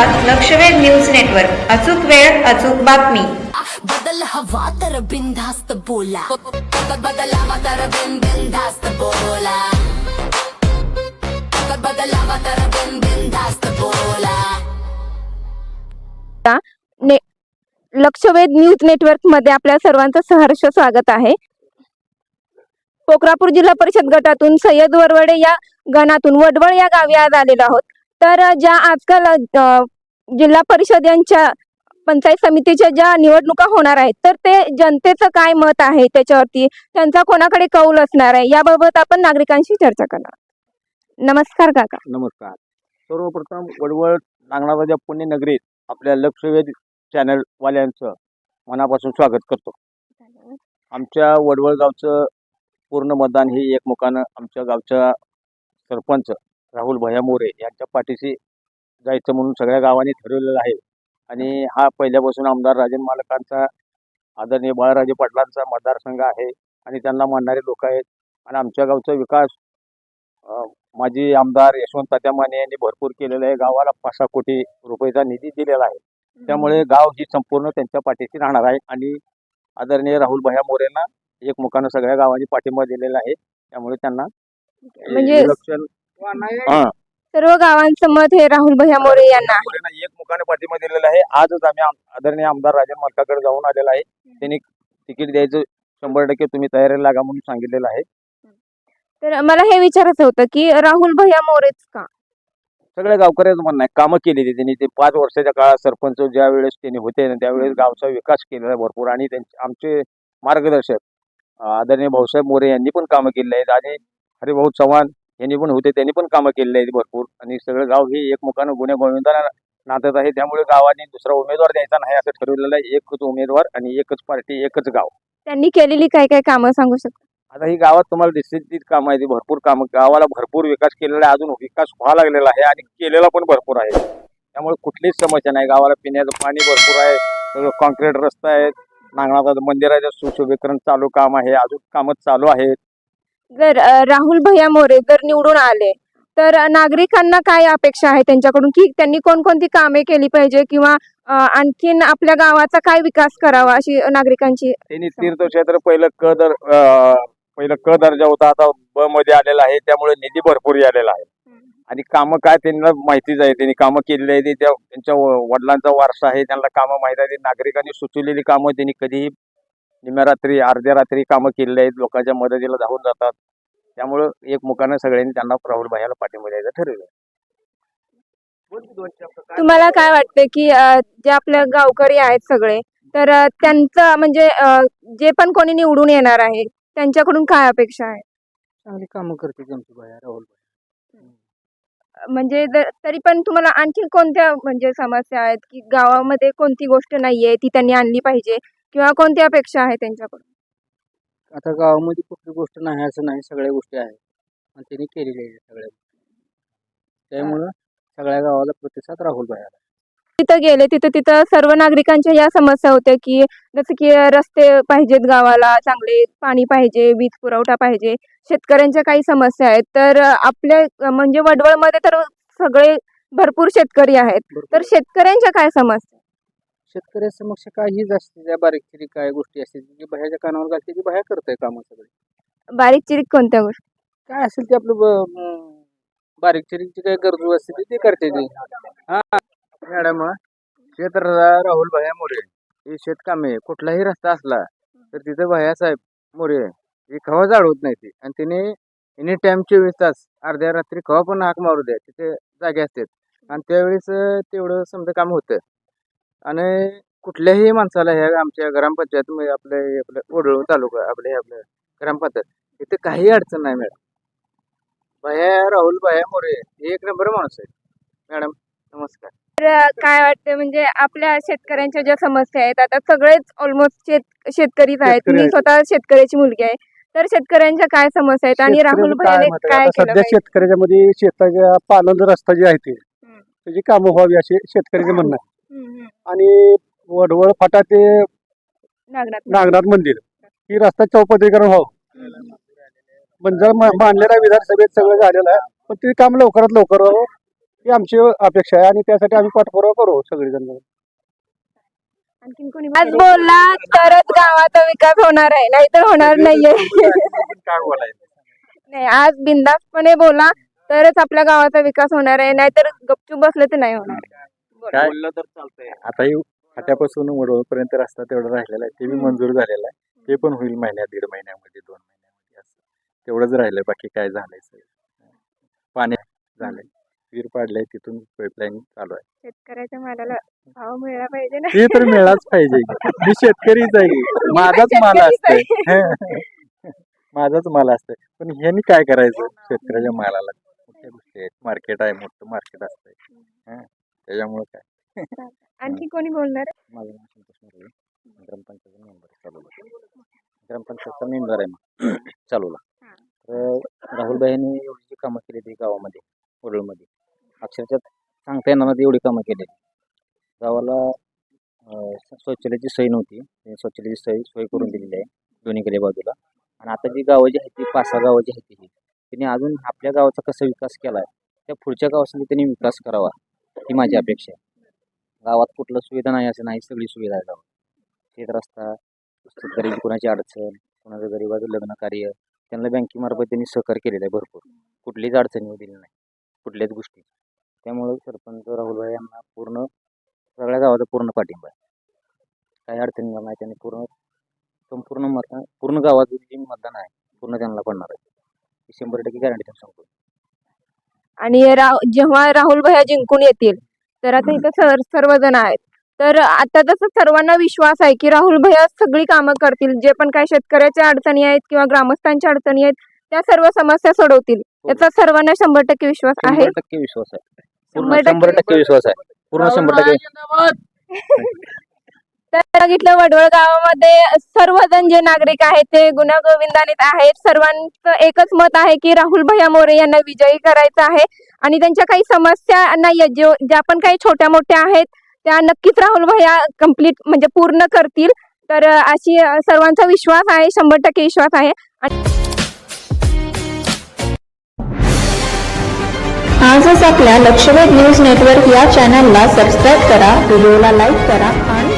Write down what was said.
लक्षवेध news network. अचूक वेळ अचूक बातमी. बदल हवा तर बिनधास्त बोला. बदलावा तर बिनधास्त बोला. बदलावा तर बिनधास्त बोला. लक्षवेध न्यूज नेटवर्क मध्ये आपल्या सर्वांचं सहर्ष स्वागत आहे. पोखरापूर जिल्हा परिषद गटातून सय्यद वरवडे या गणातून वडवळ या गावी आज आलेलो आहोत. तर ज्या आजकाल जिल्हा परिषदांच्या पंचायत समितीच्या ज्या निवडणुका होणार आहेत, तर ते जनतेचं काय मत आहे त्याच्यावरती, त्यांचा कोणाकडे कौल असणार आहे, याबाबत आपण नागरिकांशी चर्चा करणार. नमस्कार काका. नमस्कार. सर्वप्रथम वडवळ नागनाथाच्या पुण्यनगरीत आपल्या लक्षवेध चॅनल वाल्यांचं मनापासून स्वागत करतो. आमच्या वडवळ गावचं पूर्ण मतदान हे एकमुखानं आमच्या गावच्या सरपंच राहुल भैया मोरे यांच्या पाठीशी जायचं म्हणून सगळ्या गावांनी ठरवलेलं आहे. आणि हा पहिल्यापासून आमदार राजन मालकांचा, आदरणीय बाळाराजे पाटलांचा मतदारसंघ आहे आणि त्यांना मानणारे लोक आहेत. आणि आमच्या गावचा विकास माजी आमदार यशवंत तात्या माने यांनी भरपूर केलेला आहे. गावाला 5-6 कोटी रुपयाचा निधी दिलेला आहे. त्यामुळे गाव ही संपूर्ण त्यांच्या पाठीशी राहणार आहे. आणि आदरणीय राहुल भैया मोरेंना एकमुखानं सगळ्या गावांनी पाठिंबा दिलेला आहे. त्यामुळे त्यांना म्हणजे इलेक्शन सर्व गावांचं मत हे राहुल भैया मोरे यांना आहे. एकमुखाने पाठिंबा दिलेला आहे. आजच आम्ही आदरणीय आमदार राजन मालकाकडे जाऊन आलेला आहे. त्यांनी तिकीट द्यायचं 100% तुम्ही तयारीला लागा म्हणून सांगितलेलं आहे. तर मला हे विचारायचं होतं की राहुल भैया मोरेच का? सगळ्या गावकऱ्याचं म्हणणं आहे, कामं केलेली त्यांनी. ते 5 वर्षाच्या काळात सरपंच ज्या वेळेस त्यांनी होते ना, त्यावेळेस गावचा विकास केलेला आहे भरपूर. आणि त्यांचे आमचे मार्गदर्शक आदरणीय भाऊसाहेब मोरे यांनी पण कामं केलेली आहेत. आणि हरिभाऊ चव्हाण यांनी पण होते, त्यांनी पण कामं केलेली आहेत भरपूर. आणि सगळं गाव हे एकमुखानं गुन्हे गोविंदाला नातत आहे. त्यामुळे गावाने दुसरा उमेदवार द्यायचा नाही असं ठरवलेलं आहे. एकच उमेदवार आणि एकच पार्टी, एकच गाव. त्यांनी केलेली काय काय कामं सांगू शकता? आता ही गावात तुम्हाला दिसतील तीच कामं आहे. ती भरपूर कामं, गावाला भरपूर विकास केलेला आहे. अजून विकास व्हावा लागलेला आहे आणि केलेला पण भरपूर आहे. त्यामुळे कुठलीच समस्या नाही. गावाला पिण्याचं पाणी भरपूर आहे. सगळं कॉन्क्रीट रस्ता आहेत. नागनाथ मंदिराचं सुशोभीकरण चालू काम आहे. अजून कामं चालू आहेत. जर राहुल भैया मोरे जर निवडून आले तर नागरिकांना काय अपेक्षा आहे त्यांच्याकडून, की त्यांनी कोणकोणती कामे केली पाहिजे किंवा आणखीन आपल्या गावाचा काय विकास करावा अशी नागरिकांची? त्यांनी तीर्थक्षेत्र पहिलं क दर्जा होता, आता ब मध्ये आलेला आहे. त्यामुळे निधी भरपूर आलेला आहे. आणि कामं काय त्यांना माहितीच आहे. त्यांनी कामं केलेली आहे. त्यांच्या वडिलांचा वारसा आहे, त्यांना कामं माहीत आहे. नागरिकांनी सुचवलेली कामं त्यांनी कधीही निम्या रात्री, अर्ध्या रात्री कामं केलेली आहेत. लोकांच्या मदतीला धावून जातात. त्यामुळं एकमुखानं सगळ्यांनी त्यांना राहुल भैयाला पाठिंबा द्यायचं ठरवलं. तुम्हाला काय वाटतं की जे आपले गावकरी आहेत सगळे, तर त्यांचं म्हणजे जे पण कोणी निवडून येणार आहे त्यांच्याकडून काय अपेक्षा आहे? चांगली कामं करते त्यांची भैया राहुल. म्हणजे तरी पण तुम्हाला आणखी कोणत्या म्हणजे समस्या आहेत की गावामध्ये कोणती गोष्ट नाहीये ती त्यांनी आणली पाहिजे, किंवा कोणती अपेक्षा आहे त्यांच्याकडून? आता गावामध्ये कुठली गोष्ट नाही असं नाही, सगळ्या गोष्टी आहेत आणि त्यांनी केलेल्या आहेत सगळ्या. त्यामुळं सगळ्या गावाला प्रतिसाद राहुल भैयाला. तिथं गेले तिथं सर्व नागरिकांच्या या समस्या होत्या की जसं की रस्ते पाहिजेत गावाला, चांगले पाणी पाहिजे, वीज पुरवठा पाहिजे, शेतकऱ्यांच्या काही समस्या आहेत. तर आपल्या म्हणजे वडवळमध्ये तर सगळे भरपूर शेतकरी आहेत, तर शेतकऱ्यांच्या काय समस्या? शेतकऱ्या समक्ष काहीच असते, त्या बारीक चिरीक काय गोष्टी असतील की भैयाच्या कानावर घालते की भैया करतोय कामं सगळे. बारीक चिरीक कोणत्या गोष्टी? काय असेल ते आपलं बारीक चिरीकची काय गरजू असते ते करते ते. हा मॅडम, क्षेत्र राहुल भैया मोरे हे शेतकामे, कुठलाही रस्ता असला तर तिथं भैया साहेब मोरे हे खवा जाळवत नाही ते. आणि तिने एनी टाइम 24 तास अर्ध्या रात्री खवा पण हाक मारू द्या, तिथे जागे असतात. आणि त्यावेळेस तेवढं समजा काम होतं. आणि कुठल्याही माणसाला ह्या आमच्या ग्रामपंचायत आपल्या वडवळ तालुका आपल्या ग्रामपंचायत इथे काही अडचण नाही मॅडम. भैया राहुल भैया मोरे हे एक नंबर माणूस आहे. मॅडम नमस्कार. काय वाटतं म्हणजे आपल्या शेतकऱ्यांच्या ज्या समस्या आहेत, आता सगळेच ऑलमोस्ट शेतकरीच आहेत. मी स्वतः शेतकऱ्याची मुलगी आहे. तर शेतकऱ्यांच्या काय समस्या आहेत आणि राहुल भैयाने काय केलं सध्या पाहिजे? शेतकऱ्याच्या मध्ये शेताच्या पालन रस्ता जे आहे त्याची कामं व्हावी असे शेतकऱ्याचे म्हणणं आहे. आणि वडवळ फाटा ते नागनाथ मंदिर ही रस्ता चौपदरीकरण व्हावं. म्हणजे मानलेला विधानसभेत सगळं झालेलं आहे, पण ते काम लवकरात लवकर व्हावं ही आमची अपेक्षा आहे आणि त्यासाठी आम्ही पाठपुरावा करू सगळेजण मिळून. आणखीन कोणी आज बोलला तरच गावाचा विकास होणार आहे, नाहीतर होणार नाहीये. काय बोलायचं नाही, आज बिनधास्तपणे बोला तरच आपल्या गावाचा विकास होणार आहे, नाहीतर गपचूप बसलं तर नाही होणार. काय बोललं तर चालतंय. आता ही फाट्यापासून वडवळपर्यंत रस्ता तेवढा राहिलेला आहे, ते बी मंजूर झालेला आहे. ते पण होईल महिन्यात, 1.5 महिन्यामध्ये, 2 महिन्यामध्ये असं तेवढंच राहिलंय. बाकी काय झालंय सगळं. पाणी झालंय, विहीर पाडलंय, तिथून पाईपलाईन चालू आहे. शेतकऱ्याच्या मालाला भाव मिळाला पाहिजे ना. ते तर मिळालाच पाहिजे. मी शेतकरीच आहे की. माझाच माल असतंय. माझाच माल असतंय. पण ह्यांनी काय करायचं शेतकऱ्याच्या मालाला? मोठ्या गोष्टी आहेत, मार्केट आहे, मोठं मार्केट असतंय. त्याच्यामुळे काय. आणखी कोणी बोलणार? माझं नाव संतोष मुरळे, ग्रामपंचायत मेंबर चालूला. ग्रामपंचायतचा मेंबर आहे मग चालूला. तर राहुलबाईंनी एवढी जी कामं केली ती गावामध्ये, वडूळमध्ये, अक्षरशः सांगता येणार नाही एवढी कामं केलेली. गावाला शौचालयाची सोय नव्हती, शौचालयाची सोय करून दिलेली आहे दोन्हीकडे बाजूला. आणि आता जी गावं जी आहेत ती 5-6 गावं जी आहेत त्यांनी अजून आपल्या गावाचा कसा विकास केला आहे त्या पुढच्या गावासाठी त्यांनी विकास करावा ही माझी अपेक्षा आहे. गावात कुठलं सुविधा नाही असं नाही, सगळी सुविधा आहे गावात. शेत रस्ता, गरीब कुणाची अडचण, कुणाचं गरीबाचं लग्न कार्य, त्यांना बँकेमार्फत त्यांनी सहकार्य केलेलं आहे भरपूर. कुठलीच अडचण येऊ दिली नाही कुठल्याच गोष्टी. त्यामुळं सरपंच राहुलभाई यांना पूर्ण सगळ्या गावाचा पूर्ण पाठिंबा आहे. काही अडचण येणार नाही. त्यांनी संपूर्ण पूर्ण गावाचं जे मतदान आहे पूर्ण त्यांना पडणार आहे. 100% गॅरंटी सांगतो. आणि जेव्हा राहुल भैया जिंकून येतील तर आता इथं सर्वजण आहेत, तर आता जसं सर्वांना विश्वास आहे की राहुल भैया सगळी कामं करतील, जे पण काही शेतकऱ्याच्या अडचणी आहेत किंवा ग्रामस्थांच्या अडचणी आहेत त्या सर्व समस्या सोडवतील, याचा सर्वांना 100% विश्वास आहे. 100% विश्वास आहे. पूर्ण 100% विश्वास आहे. पूर्ण 100%. तर बघितलं वडवळ गावामध्ये सर्वजण जे नागरिक आहेत ते गुण्यागोविंदानेच आहेत. सर्वांचं एकच मत आहे की राहुल भैया मोरे यांना विजयी करायचं आहे आणि त्यांच्या काही समस्या नाही ज्या पण काही छोट्या मोठ्या आहेत त्या नक्कीच राहुल भैया कंप्लीट म्हणजे पूर्ण करतील. तर अशी सर्वांचा विश्वास आहे, 100% विश्वास आहे. आजच आपल्या लक्षवेध न्यूज नेटवर्क या चॅनलला सबस्क्राईब करा, व्हिडिओला लाईक करा आणि